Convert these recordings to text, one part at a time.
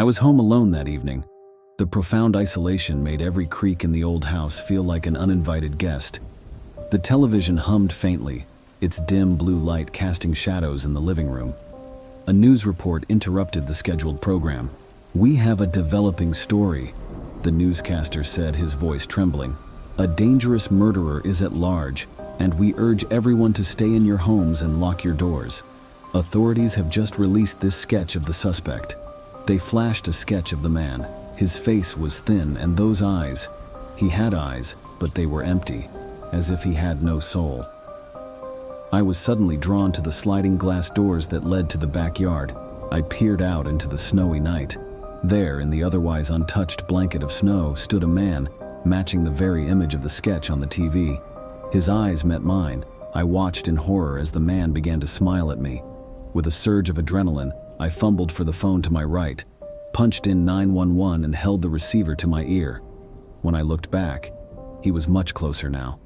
I was home alone that evening. The profound isolation made every creak in the old house feel like an uninvited guest. The television hummed faintly, its dim blue light casting shadows in the living room. A news report interrupted the scheduled program. "We have a developing story," the newscaster said, his voice trembling. "A dangerous murderer is at large, and we urge everyone to stay in your homes and lock your doors. Authorities have just released this sketch of the suspect." They flashed a sketch of the man. His face was thin, and those eyes. He had eyes, but they were empty, as if he had no soul. I was suddenly drawn to the sliding glass doors that led to the backyard. I peered out into the snowy night. There, in the otherwise untouched blanket of snow, stood a man, matching the very image of the sketch on the TV. His eyes met mine. I watched in horror as the man began to smile at me. With a surge of adrenaline, I fumbled for the phone to my right, punched in 911 and held the receiver to my ear. When I looked back, he was much closer now.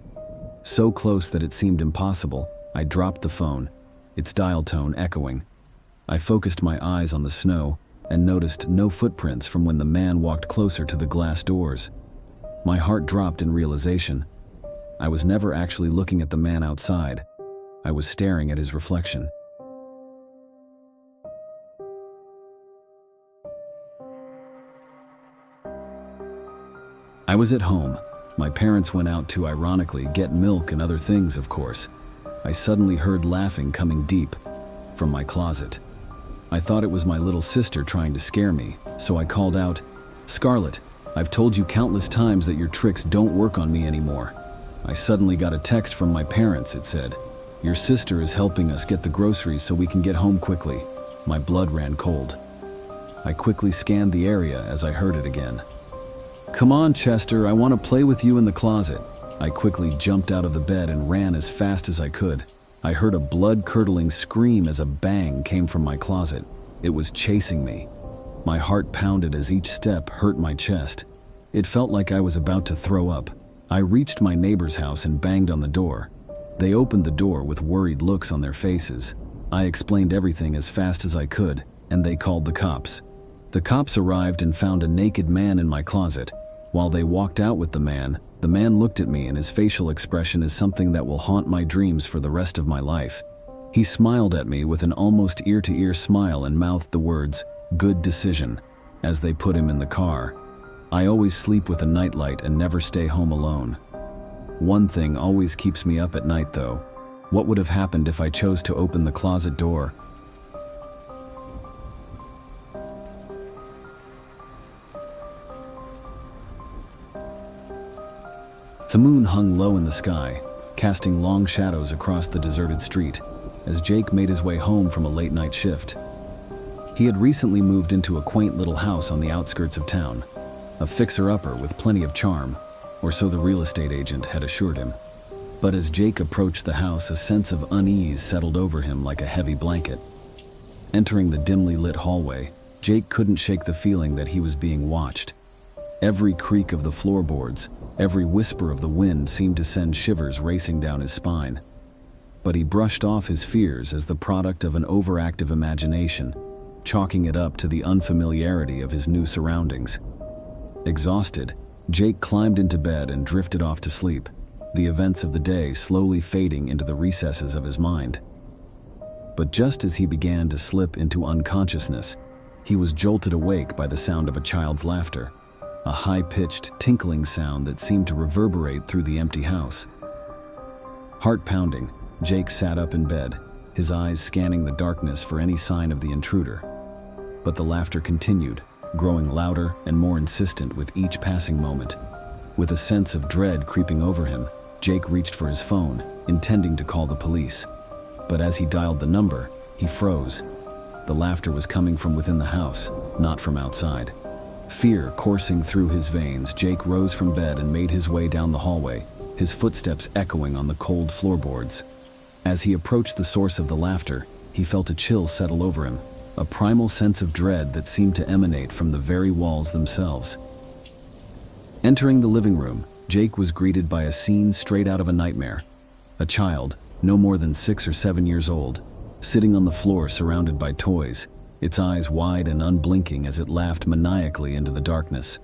So close that it seemed impossible, I dropped the phone, its dial tone echoing. I focused my eyes on the snow and noticed no footprints from when the man walked closer to the glass doors. My heart dropped in realization. I was never actually looking at the man outside. I was staring at his reflection. I was at home. My parents went out to, ironically, get milk and other things, of course. I suddenly heard laughing coming deep from my closet. I thought it was my little sister trying to scare me, so I called out, "Scarlett, I've told you countless times that your tricks don't work on me anymore." I suddenly got a text from my parents. It said, "Your sister is helping us get the groceries so we can get home quickly." My blood ran cold. I quickly scanned the area as I heard it again. "Come on, Chester, I want to play with you in the closet." I quickly jumped out of the bed and ran as fast as I could. I heard a blood-curdling scream as a bang came from my closet. It was chasing me. My heart pounded as each step hurt my chest. It felt like I was about to throw up. I reached my neighbor's house and banged on the door. They opened the door with worried looks on their faces. I explained everything as fast as I could, and they called the cops. The cops arrived and found a naked man in my closet. While they walked out with the man looked at me, and his facial expression is something that will haunt my dreams for the rest of my life. He smiled at me with an almost ear-to-ear smile and mouthed the words, "Good decision," as they put him in the car. I always sleep with a nightlight and never stay home alone. One thing always keeps me up at night, though. What would have happened if I chose to open the closet door? The moon hung low in the sky, casting long shadows across the deserted street, as Jake made his way home from a late-night shift. He had recently moved into a quaint little house on the outskirts of town, a fixer-upper with plenty of charm, or so the real estate agent had assured him. But as Jake approached the house, a sense of unease settled over him like a heavy blanket. Entering the dimly lit hallway, Jake couldn't shake the feeling that he was being watched. Every creak of the floorboards, every whisper of the wind seemed to send shivers racing down his spine. But he brushed off his fears as the product of an overactive imagination, chalking it up to the unfamiliarity of his new surroundings. Exhausted, Jake climbed into bed and drifted off to sleep, the events of the day slowly fading into the recesses of his mind. But just as he began to slip into unconsciousness, he was jolted awake by the sound of a child's laughter, a high-pitched, tinkling sound that seemed to reverberate through the empty house. Heart-pounding, Jake sat up in bed, his eyes scanning the darkness for any sign of the intruder. But the laughter continued, growing louder and more insistent with each passing moment. With a sense of dread creeping over him, Jake reached for his phone, intending to call the police. But as he dialed the number, he froze. The laughter was coming from within the house, not from outside. Fear coursing through his veins, Jake rose from bed and made his way down the hallway, his footsteps echoing on the cold floorboards. As he approached the source of the laughter, he felt a chill settle over him, a primal sense of dread that seemed to emanate from the very walls themselves. Entering the living room, Jake was greeted by a scene straight out of a nightmare. A child, no more than 6 or 7 years old, sitting on the floor surrounded by toys, its eyes wide and unblinking as it laughed maniacally into the darkness.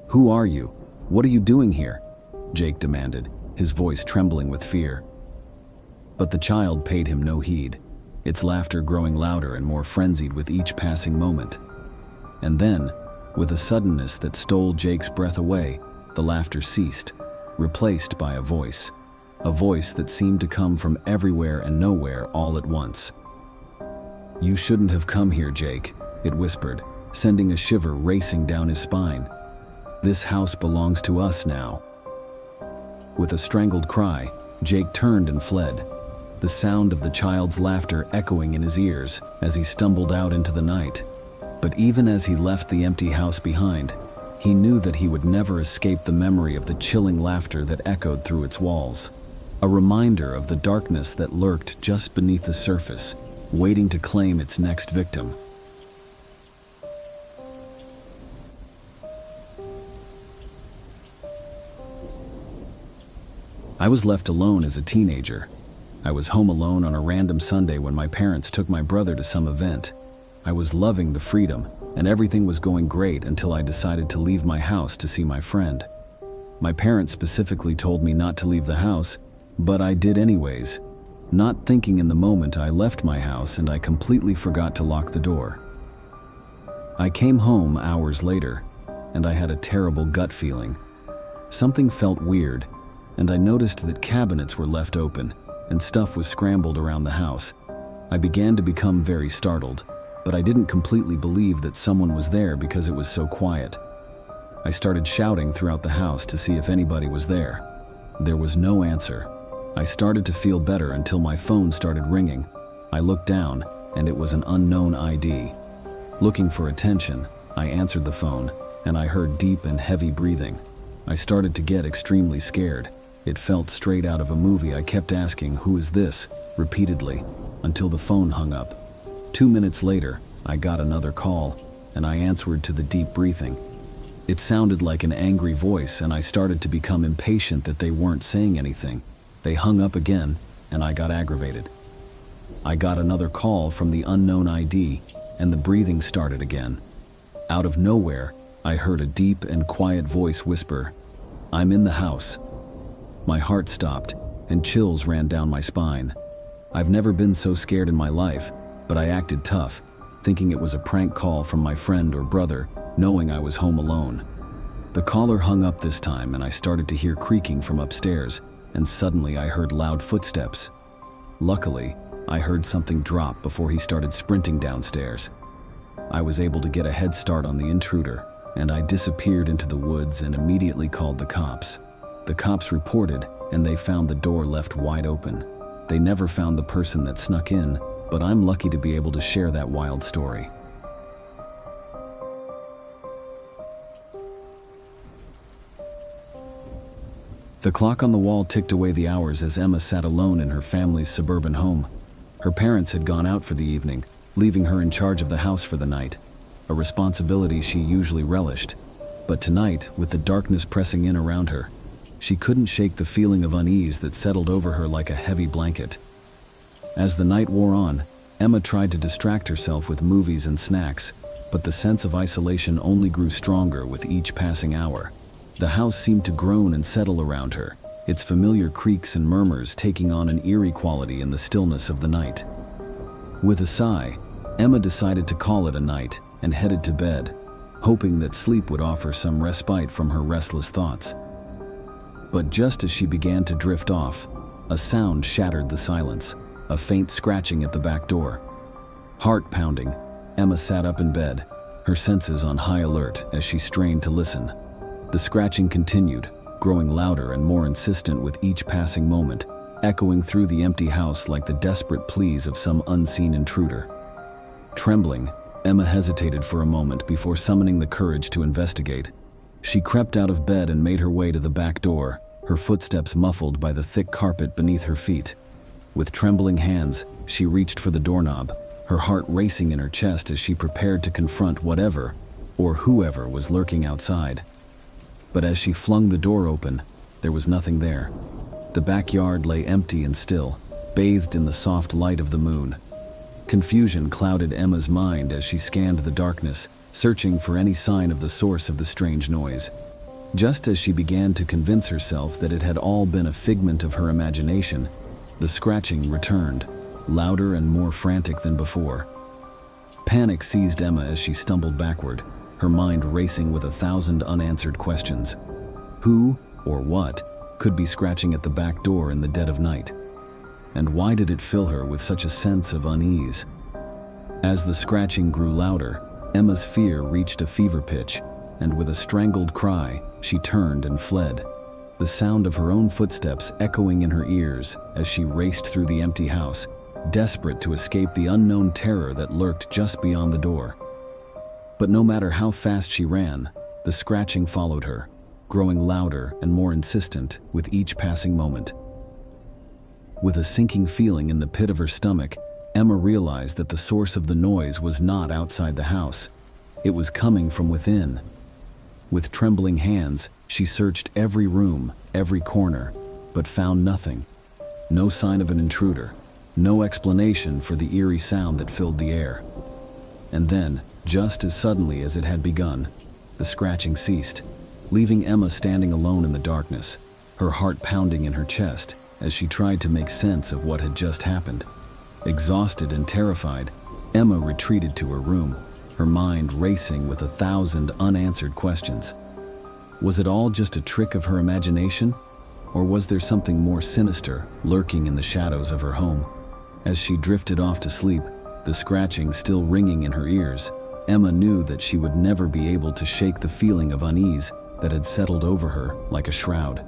"Who are you? What are you doing here?" Jake demanded, his voice trembling with fear. But the child paid him no heed, its laughter growing louder and more frenzied with each passing moment. And then, with a suddenness that stole Jake's breath away, the laughter ceased, replaced by a voice that seemed to come from everywhere and nowhere all at once. "You shouldn't have come here, Jake," it whispered, sending a shiver racing down his spine. "This house belongs to us now." With a strangled cry, Jake turned and fled, the sound of the child's laughter echoing in his ears as he stumbled out into the night. But even as he left the empty house behind, he knew that he would never escape the memory of the chilling laughter that echoed through its walls, a reminder of the darkness that lurked just beneath the surface, waiting to claim its next victim. I was left alone as a teenager. I was home alone on a random Sunday when my parents took my brother to some event. I was loving the freedom, and everything was going great until I decided to leave my house to see my friend. My parents specifically told me not to leave the house, but I did anyways. Not thinking in the moment, I left my house and I completely forgot to lock the door. I came home hours later, and I had a terrible gut feeling. Something felt weird, and I noticed that cabinets were left open and stuff was scrambled around the house. I began to become very startled, but I didn't completely believe that someone was there because it was so quiet. I started shouting throughout the house to see if anybody was there. There was no answer. I started to feel better until my phone started ringing. I looked down, and it was an unknown ID. Looking for attention, I answered the phone, and I heard deep and heavy breathing. I started to get extremely scared. It felt straight out of a movie. I kept asking, "Who is this?" repeatedly, until the phone hung up. 2 minutes later, I got another call, and I answered to the deep breathing. It sounded like an angry voice, and I started to become impatient that they weren't saying anything. They hung up again, and I got aggravated. I got another call from the unknown ID, and the breathing started again. Out of nowhere, I heard a deep and quiet voice whisper, "I'm in the house." My heart stopped, and chills ran down my spine. I've never been so scared in my life, but I acted tough, thinking it was a prank call from my friend or brother, knowing I was home alone. The caller hung up this time, and I started to hear creaking from upstairs, and suddenly I heard loud footsteps. Luckily, I heard something drop before he started sprinting downstairs. I was able to get a head start on the intruder, and I disappeared into the woods and immediately called the cops. The cops reported, and they found the door left wide open. They never found the person that snuck in, but I'm lucky to be able to share that wild story. The clock on the wall ticked away the hours as Emma sat alone in her family's suburban home. Her parents had gone out for the evening, leaving her in charge of the house for the night, a responsibility she usually relished. But tonight, with the darkness pressing in around her, she couldn't shake the feeling of unease that settled over her like a heavy blanket. As the night wore on, Emma tried to distract herself with movies and snacks, but the sense of isolation only grew stronger with each passing hour. The house seemed to groan and settle around her, its familiar creaks and murmurs taking on an eerie quality in the stillness of the night. With a sigh, Emma decided to call it a night and headed to bed, hoping that sleep would offer some respite from her restless thoughts. But just as she began to drift off, a sound shattered the silence, a faint scratching at the back door. Heart pounding, Emma sat up in bed, her senses on high alert as she strained to listen. The scratching continued, growing louder and more insistent with each passing moment, echoing through the empty house like the desperate pleas of some unseen intruder. Trembling, Emma hesitated for a moment before summoning the courage to investigate. She crept out of bed and made her way to the back door, her footsteps muffled by the thick carpet beneath her feet. With trembling hands, she reached for the doorknob, her heart racing in her chest as she prepared to confront whatever or whoever was lurking outside. But as she flung the door open, there was nothing there. The backyard lay empty and still, bathed in the soft light of the moon. Confusion clouded Emma's mind as she scanned the darkness, searching for any sign of the source of the strange noise. Just as she began to convince herself that it had all been a figment of her imagination, the scratching returned, louder and more frantic than before. Panic seized Emma as she stumbled backward, her mind racing with 1,000 unanswered questions. Who, or what, could be scratching at the back door in the dead of night? And why did it fill her with such a sense of unease? As the scratching grew louder, Emma's fear reached a fever pitch, and with a strangled cry, she turned and fled, the sound of her own footsteps echoing in her ears as she raced through the empty house, desperate to escape the unknown terror that lurked just beyond the door. But no matter how fast she ran, the scratching followed her, growing louder and more insistent with each passing moment. With a sinking feeling in the pit of her stomach, Emma realized that the source of the noise was not outside the house. It was coming from within. With trembling hands, she searched every room, every corner, but found nothing. No sign of an intruder, no explanation for the eerie sound that filled the air. And then, just as suddenly as it had begun, the scratching ceased, leaving Emma standing alone in the darkness, her heart pounding in her chest as she tried to make sense of what had just happened. Exhausted and terrified, Emma retreated to her room, her mind racing with 1,000 unanswered questions. Was it all just a trick of her imagination? Or was there something more sinister lurking in the shadows of her home? As she drifted off to sleep, the scratching still ringing in her ears, Emma knew that she would never be able to shake the feeling of unease that had settled over her like a shroud.